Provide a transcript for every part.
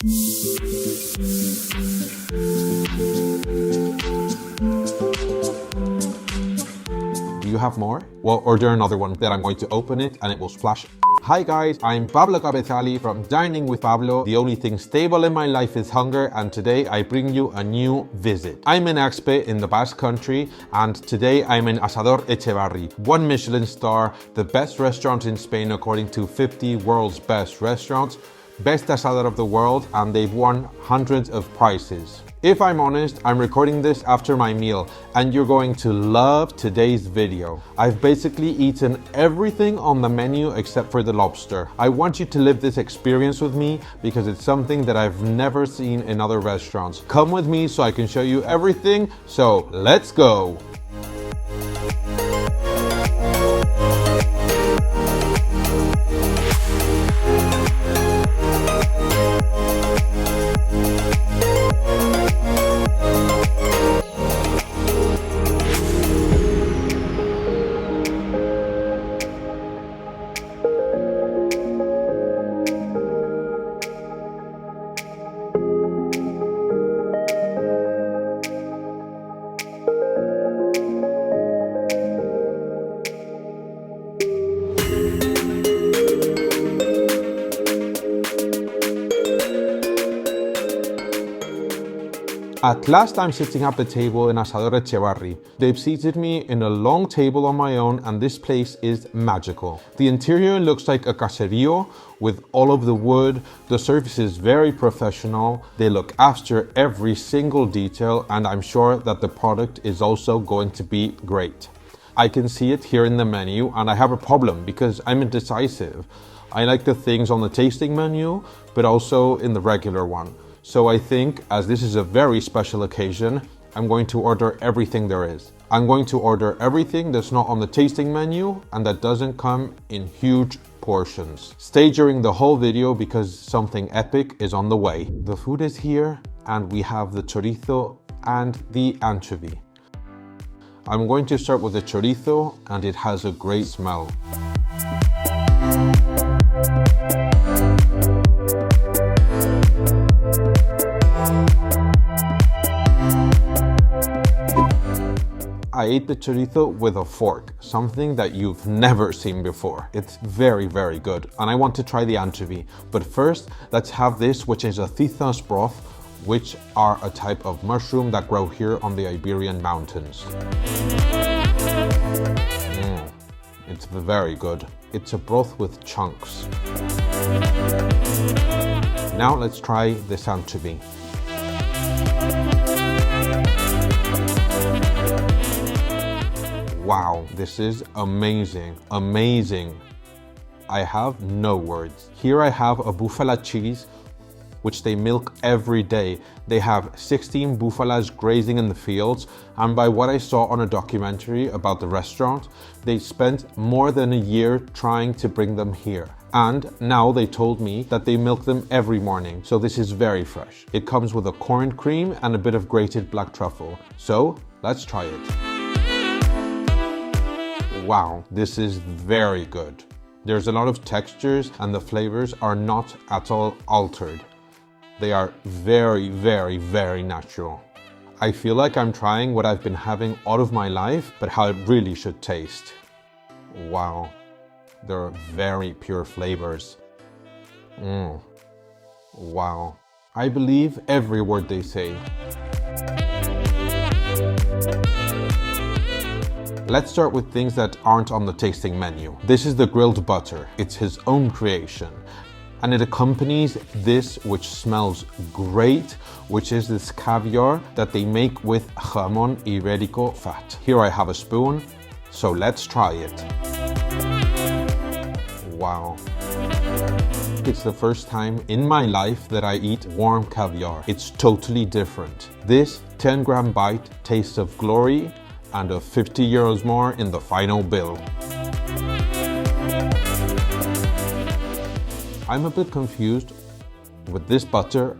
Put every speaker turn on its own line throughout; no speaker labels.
Do you have more? Well, order another one. Then I'm going to open it and it will splash. Hi guys, I'm Pablo Cabezali from Dining with Pablo. The only thing stable in my life is hunger, and today I bring you a new visit. I'm in Exquisite in the Basque Country, and today I'm in Asador Etxebarri, 1 Michelin star, the best restaurant in Spain according to 50 world's best restaurants, best asador of the world, and they've won hundreds of prizes. If I'm honest, I'm recording this after my meal, and you're going to love today's video. I've basically eaten everything on the menu except for the lobster. I want you to live this experience with me because it's something that I've never seen in other restaurants. Come with me so I can show you everything, so let's go! At last I'm sitting at the table in Asador Etxebarri. They've seated me in a long table on my own, and this place is magical. The interior looks like a caserío with all of the wood. The service is very professional. They look after every single detail, and I'm sure that the product is also going to be great. I can see it here in the menu, and I have a problem because I'm indecisive. I like the things on the tasting menu, but also in the regular one. So I think, as this is a very special occasion, I'm going to order everything there is. I'm going to order everything that's not on the tasting menu and that doesn't come in huge portions. Stay during the whole video because something epic is on the way. The food is here and we have the chorizo and the anchovy. I'm going to start with the chorizo, and it has a great smell. I ate the chorizo with a fork, something that you've never seen before. It's very, very good, and I want to try the anchovy. But first, let's have this, which is a tizas broth, which are a type of mushroom that grow here on the Iberian mountains. It's very good. It's a broth with chunks. Now let's try this anchovy. Wow, this is amazing, amazing. I have no words. Here I have a buffalo cheese, which they milk every day. They have 16 buffaloes grazing in the fields, and by what I saw on a documentary about the restaurant, they spent more than a year trying to bring them here. And now they told me that they milk them every morning, so this is very fresh. It comes with a corned cream and a bit of grated black truffle. So let's try it. Wow, this is very good. There's a lot of textures and the flavors are not at all altered. They are very, very, very natural. I feel like I'm trying what I've been having all of my life, but how it really should taste. Wow, they're very pure flavors. Wow, I believe every word they say. Let's start with things that aren't on the tasting menu. This is the grilled butter. It's his own creation. And it accompanies this, which smells great, which is this caviar that they make with jamón ibérico fat. Here I have a spoon, so let's try it. Wow. It's the first time in my life that I eat warm caviar. It's totally different. This 10-gram bite tastes of glory and of 50 euros more in the final bill. I'm a bit confused with this butter.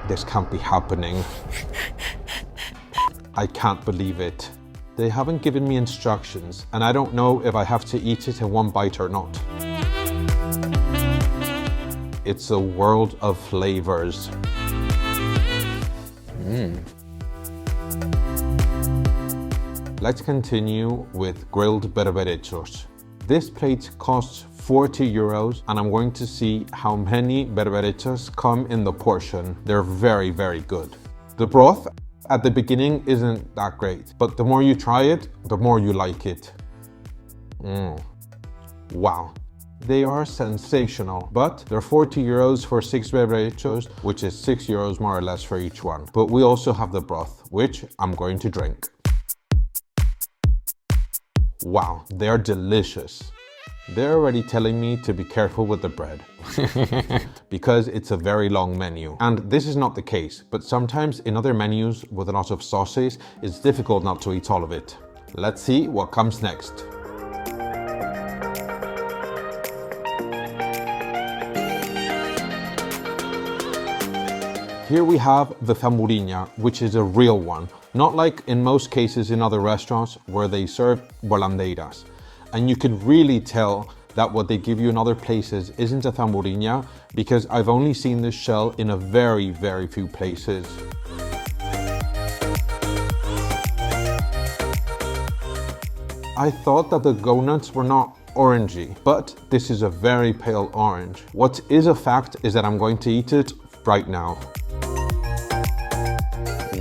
This can't be happening. I can't believe it. They haven't given me instructions, and I don't know if I have to eat it in one bite or not. It's a world of flavors. Let's continue with grilled berberechos. This plate costs 40 euros and I'm going to see how many berberechos come in the portion. They're very, very good. The broth at the beginning isn't that great, but the more you try it, the more you like it. Wow. They are sensational, but they're 40 euros for 6 berberechos, which is 6 euros more or less for each one. But we also have the broth, which I'm going to drink. Wow, they are delicious. They're already telling me to be careful with the bread because it's a very long menu. And this is not the case, but sometimes in other menus with a lot of sauces, it's difficult not to eat all of it. Let's see what comes next. Here we have the zamburiña, which is a real one, not like in most cases in other restaurants where they serve volandeiras. And you can really tell that what they give you in other places isn't a zamburiña because I've only seen this shell in a very, very few places. I thought that the gonuts were not orangey, but this is a very pale orange. What is a fact is that I'm going to eat it right now.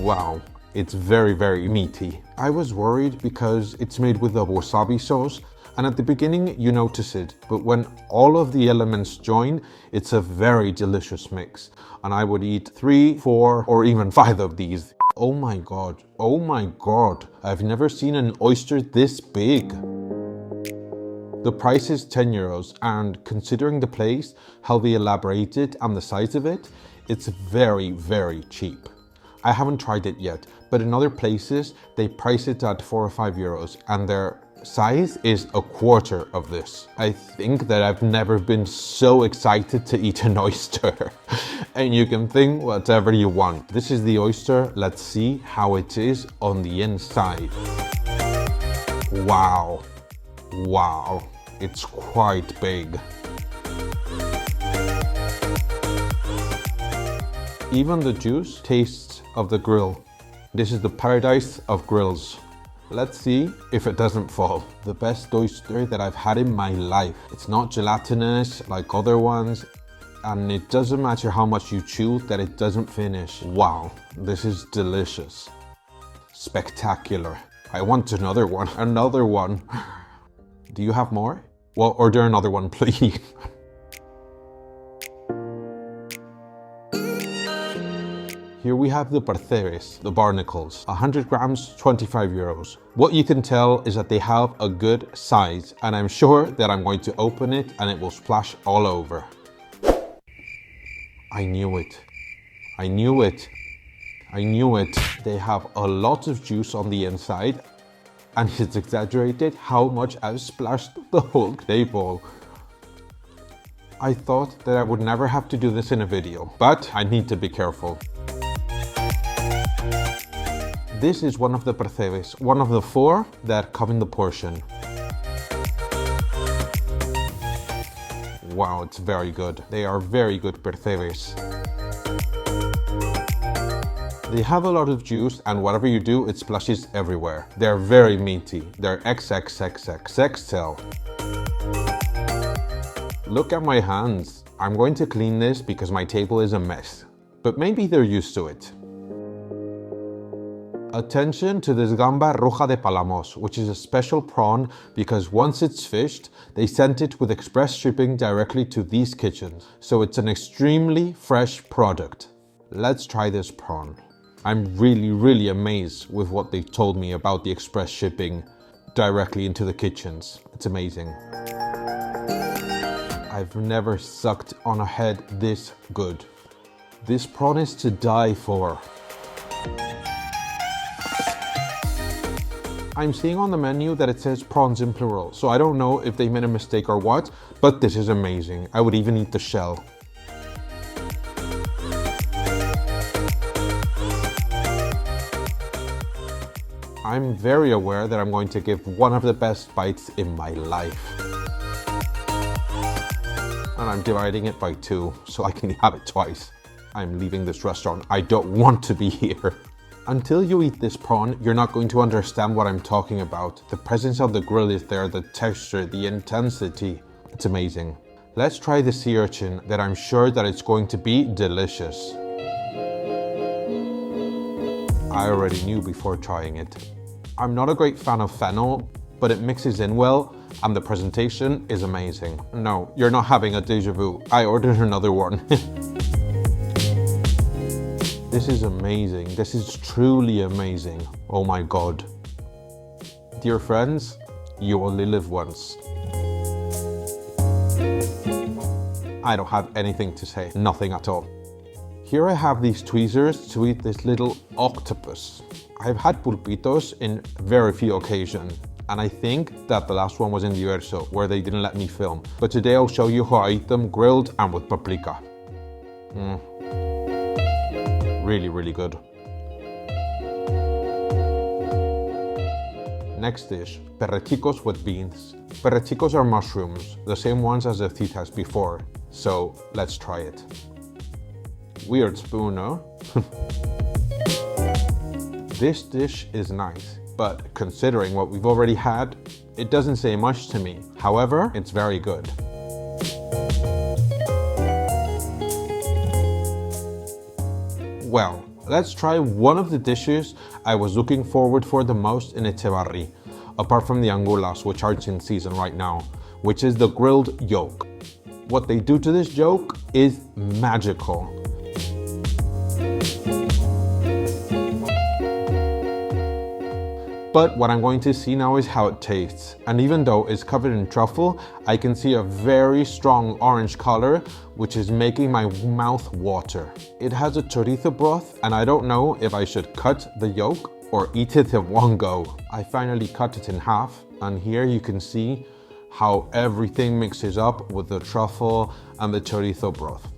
Wow, it's very, very meaty. I was worried because it's made with a wasabi sauce, and at the beginning you notice it, but when all of the elements join, it's a very delicious mix. And I would eat 3, 4, or even 5 of these. Oh my god, I've never seen an oyster this big. The price is 10 euros, and considering the place, how they elaborate it, and the size of it, it's very, very cheap. I haven't tried it yet, but in other places, they price it at 4 or 5 euros, and their size is a quarter of this. I think that I've never been so excited to eat an oyster. And you can think whatever you want. This is the oyster. Let's see how it is on the inside. Wow. Wow. It's quite big. Even the juice tastes of the grill. This is the paradise of grills. Let's see if it doesn't fall. The best oyster that I've had in my life. It's not gelatinous like other ones, and it doesn't matter how much you chew that it doesn't finish. Wow, this is delicious. Spectacular. I want another one. Another one. Do you have more? Well, order another one, please. Here we have the percebes, the barnacles, 100 grams, 25 euros. What you can tell is that they have a good size, and I'm sure that I'm going to open it and it will splash all over. I knew it. I knew it. I knew it. They have a lot of juice on the inside, and it's exaggerated how much I've splashed the whole table. I thought that I would never have to do this in a video, but I need to be careful. This is one of the percebes, one of the 4 that come in the portion. Wow, it's very good. They are very good percebes. They have a lot of juice, and whatever you do, it splashes everywhere. They're very meaty. They're XXXXXL. Look at my hands. I'm going to clean this because my table is a mess. But maybe they're used to it. Attention to this gamba roja de Palamós, which is a special prawn because once it's fished, they sent it with express shipping directly to these kitchens. So it's an extremely fresh product. Let's try this prawn. I'm really amazed with what they told me about the express shipping directly into the kitchens. It's amazing. I've never sucked on a head this good. This prawn is to die for. I'm seeing on the menu that it says prawns in plural, so I don't know if they made a mistake or what, but this is amazing. I would even eat the shell. I'm very aware that I'm going to give one of the best bites in my life. And and I'm dividing it by 2 so I can have it twice. I'm leaving this restaurant. I don't want to be here. Until you eat this prawn, you're not going to understand what I'm talking about. The presence of the grill is there, the texture, the intensity. It's amazing. Let's try the sea urchin that I'm sure that it's going to be delicious. I already knew before trying it. I'm not a great fan of fennel, but it mixes in well and the presentation is amazing. No, you're not having a déjà vu. I ordered another one. This is amazing. This is truly amazing. Oh my God. Dear friends, you only live once. I don't have anything to say, nothing at all. Here I have these tweezers to eat this little octopus. I've had pulpitos in very few occasions, and I think that the last one was in the Verso, where they didn't let me film. But today I'll show you how I eat them grilled and with paprika. Really, really good. Next dish, perrechicos with beans. Perrechicos are mushrooms, the same ones as the titas before. So let's try it. Weird spoon, no? This dish is nice, but considering what we've already had, it doesn't say much to me. However, it's very good. Well, let's try one of the dishes I was looking forward for the most in Etxebarri, apart from the Angulas, which aren't in season right now, which is the grilled yolk. What they do to this yolk is magical. But what I'm going to see now is how it tastes. And even though it's covered in truffle, I can see a very strong orange color, which is making my mouth water. It has a chorizo broth, and I don't know if I should cut the yolk or eat it in one go. I finally cut it in half, and here you can see how everything mixes up with the truffle and the chorizo broth.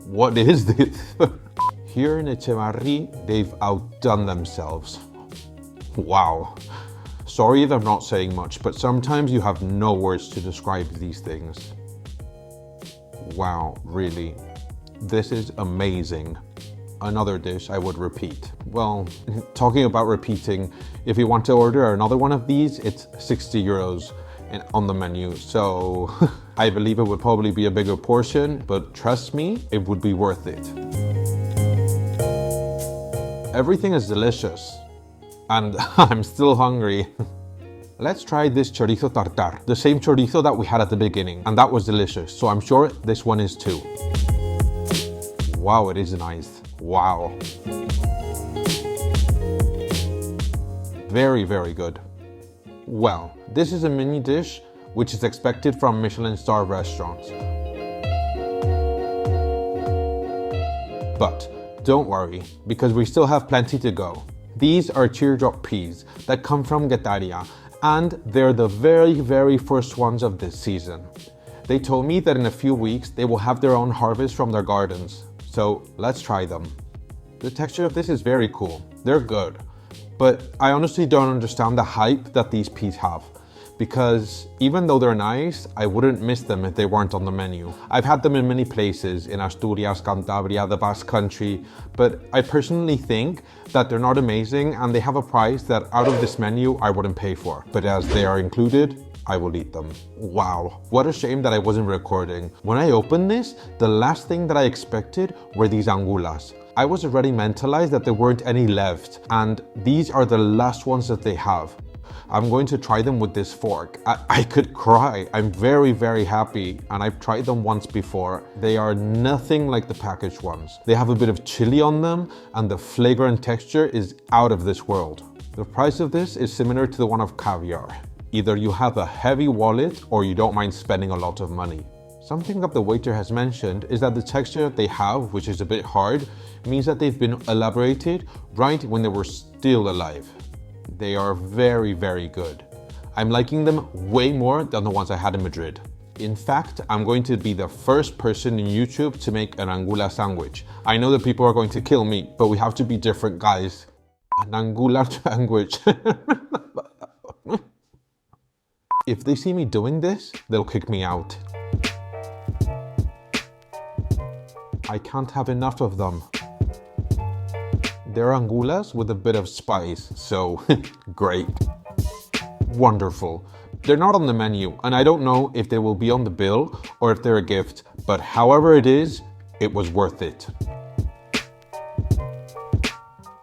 What is this? Here in Etxebarri, they've outdone themselves. Wow. Sorry if I'm not saying much, but sometimes you have no words to describe these things. Wow, really. This is amazing. Another dish I would repeat. Well, talking about repeating, if you want to order another one of these, it's 60 euros on the menu. So I believe it would probably be a bigger portion, but trust me, it would be worth it. Everything is delicious. And I'm still hungry. Let's try this chorizo tartar, the same chorizo that we had at the beginning, and that was delicious, so I'm sure this one is too. Wow, it is nice. Wow. Very, very good. Well, this is a mini dish which is expected from Michelin Star restaurants. But don't worry, because we still have plenty to go. These are teardrop peas that come from Getaria, and they're the very, very first ones of this season. They told me that in a few weeks they will have their own harvest from their gardens, so let's try them. The texture of this is very cool. They're good, but I honestly don't understand the hype that these peas have, because even though they're nice, I wouldn't miss them if they weren't on the menu. I've had them in many places, in Asturias, Cantabria, the Basque Country, but I personally think that they're not amazing and they have a price that out of this menu I wouldn't pay for. But as they are included, I will eat them. Wow, what a shame that I wasn't recording. When I opened this, the last thing that I expected were these Angulas. I was already mentalized that there weren't any left, and these are the last ones that they have. I'm going to try them with this fork. I could cry. I'm very, very happy, and I've tried them once before. They are nothing like the packaged ones. They have a bit of chili on them, and the flavor and texture is out of this world. The price of this is similar to the one of Caviar. Either you have a heavy wallet or you don't mind spending a lot of money. Something that the waiter has mentioned is that the texture that they have, which is a bit hard, means that they've been elaborated right when they were still alive. They are very, very good. I'm liking them way more than the ones I had in Madrid. In fact, I'm going to be the first person in YouTube to make an Angula sandwich. I know that people are going to kill me, but we have to be different, guys. An Angula sandwich. If they see me doing this, they'll kick me out. I can't have enough of them. They're Angulas with a bit of spice, so great. Wonderful. They're not on the menu, and I don't know if they will be on the bill or if they're a gift, but however it is, it was worth it.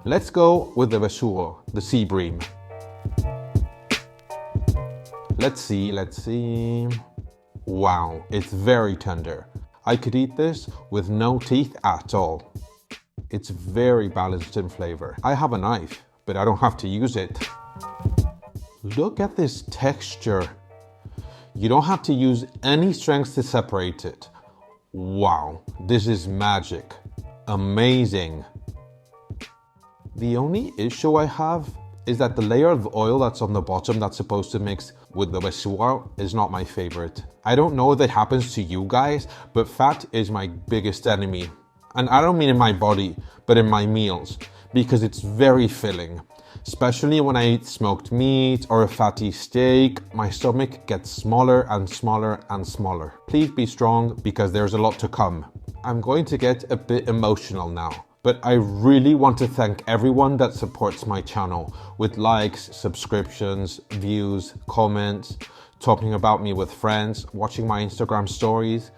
Let's go with the besuro, the sea bream. Let's see. Wow, it's very tender. I could eat this with no teeth at all. It's very balanced in flavor. I have a knife, but I don't have to use it. Look at this texture. You don't have to use any strength to separate it. Wow, this is magic. Amazing. The only issue I have is that the layer of oil that's on the bottom that's supposed to mix with the besuro is not my favorite. I don't know if that happens to you guys, but fat is my biggest enemy. And I don't mean in my body, but in my meals, because it's very filling. Especially when I eat smoked meat or a fatty steak, my stomach gets smaller and smaller and smaller. Please be strong because there's a lot to come. I'm going to get a bit emotional now, but I really want to thank everyone that supports my channel with likes, subscriptions, views, comments, talking about me with friends, watching my Instagram stories.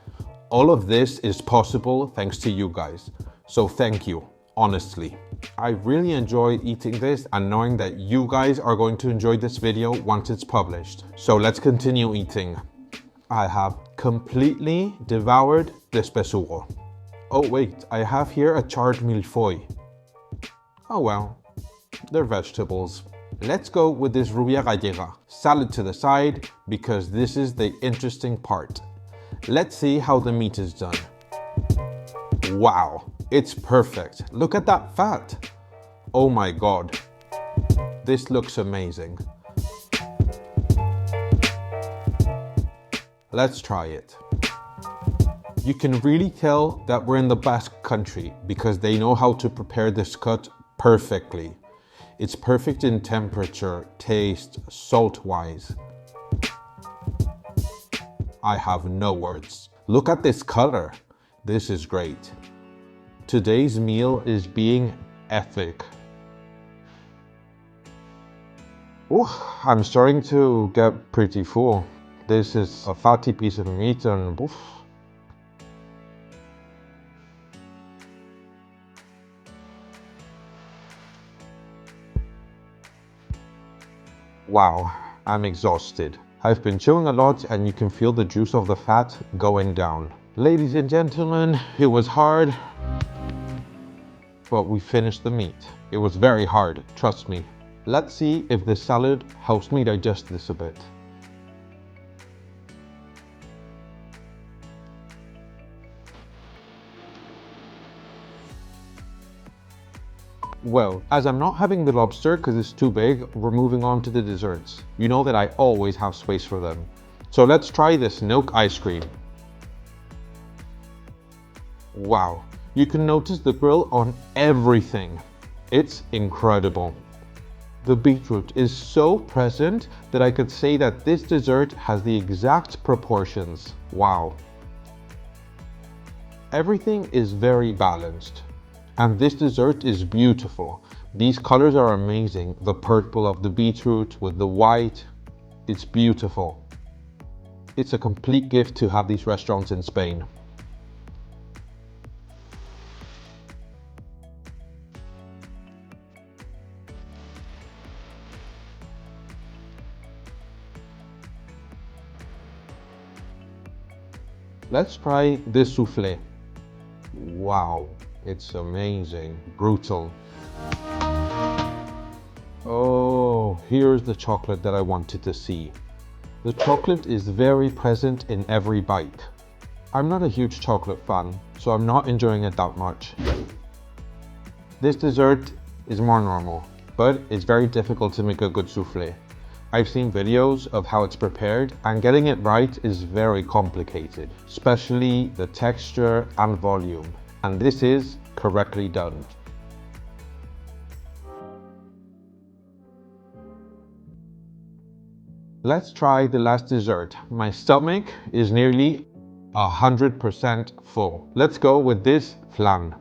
All of this is possible thanks to you guys. So thank you, honestly. I really enjoyed eating this and knowing that you guys are going to enjoy this video once it's published. So let's continue eating. I have completely devoured this besuro. Oh wait, I have here a charred millefeuille. Oh well, they're vegetables. Let's go with this rubia gallega. Salad to the side, because this is the interesting part. Let's see how the meat is done. Wow, it's perfect. Look at that fat. Oh my god. This looks amazing. Let's try it. You can really tell that we're in the Basque country because they know how to prepare this cut perfectly. It's perfect in temperature, taste, salt-wise. I have no words. Look at this color. This is great. Today's meal is being epic. Ooh, I'm starting to get pretty full. This is a fatty piece of meat and oof. Wow, I'm exhausted. I've been chewing a lot and you can feel the juice of the fat going down. Ladies and gentlemen, it was hard, but we finished the meat. It was very hard, trust me. Let's see if the salad helps me digest this a bit. Well, as I'm not having the lobster because it's too big, we're moving on to the desserts. You know that I always have space for them. So let's try this milk ice cream. Wow, you can notice the grill on everything. It's incredible. The beetroot is so present that I could say that this dessert has the exact proportions. Wow. Everything is very balanced. And this dessert is beautiful. These colors are amazing. The purple of the beetroot with the white. It's beautiful. It's a complete gift to have these restaurants in Spain. Let's try this soufflé. Wow. It's amazing, brutal. Oh, here's the chocolate that I wanted to see. The chocolate is very present in every bite. I'm not a huge chocolate fan, so I'm not enjoying it that much. This dessert is more normal, but it's very difficult to make a good soufflé. I've seen videos of how it's prepared, and getting it right is very complicated, especially the texture and volume. And this is correctly done. Let's try the last dessert. My stomach is nearly 100% full. Let's go with this flan.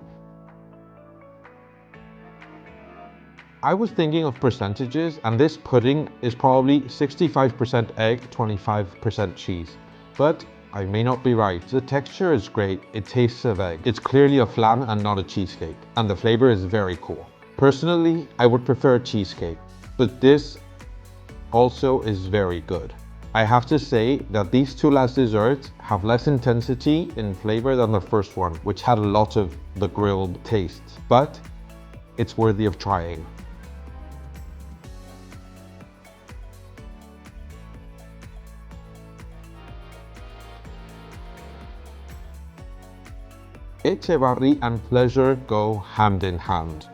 I was thinking of percentages, and this pudding is probably 65% egg, 25% cheese. But I may not be right. The texture is great, it tastes of egg. It's clearly a flan and not a cheesecake, and the flavor is very cool. Personally, I would prefer cheesecake, but this also is very good. I have to say that these two last desserts have less intensity in flavor than the first one, which had a lot of the grilled tastes, but it's worthy of trying. Etxebarri and pleasure go hand in hand.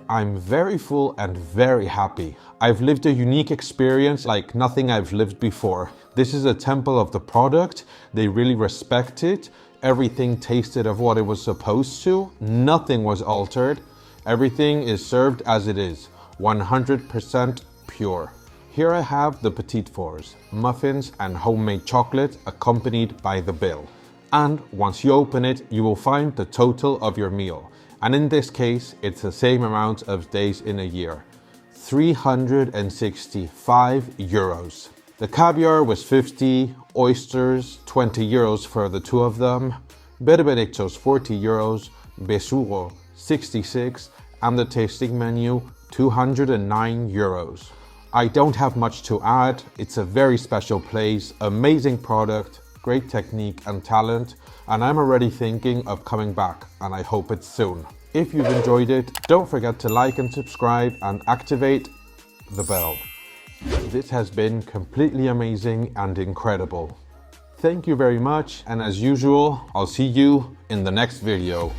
I'm very full and very happy. I've lived a unique experience like nothing I've lived before. This is a temple of the product. They really respect it. Everything tasted of what it was supposed to. Nothing was altered. Everything is served as it is, 100% pure. Here I have the petit fours, muffins and homemade chocolate accompanied by the bill. And once you open it, you will find the total of your meal. And in this case, it's the same amount of days in a year. 365 euros. The caviar was 50, oysters 20 euros for the two of them, berberechos 40 euros, besugo 66, and the tasting menu 209 euros. I don't have much to add. It's a very special place, amazing product, great technique and talent, and I'm already thinking of coming back, and I hope it's soon. If you've enjoyed it, don't forget to like and subscribe and activate the bell. This has been completely amazing and incredible. Thank you very much, and as usual, I'll see you in the next video.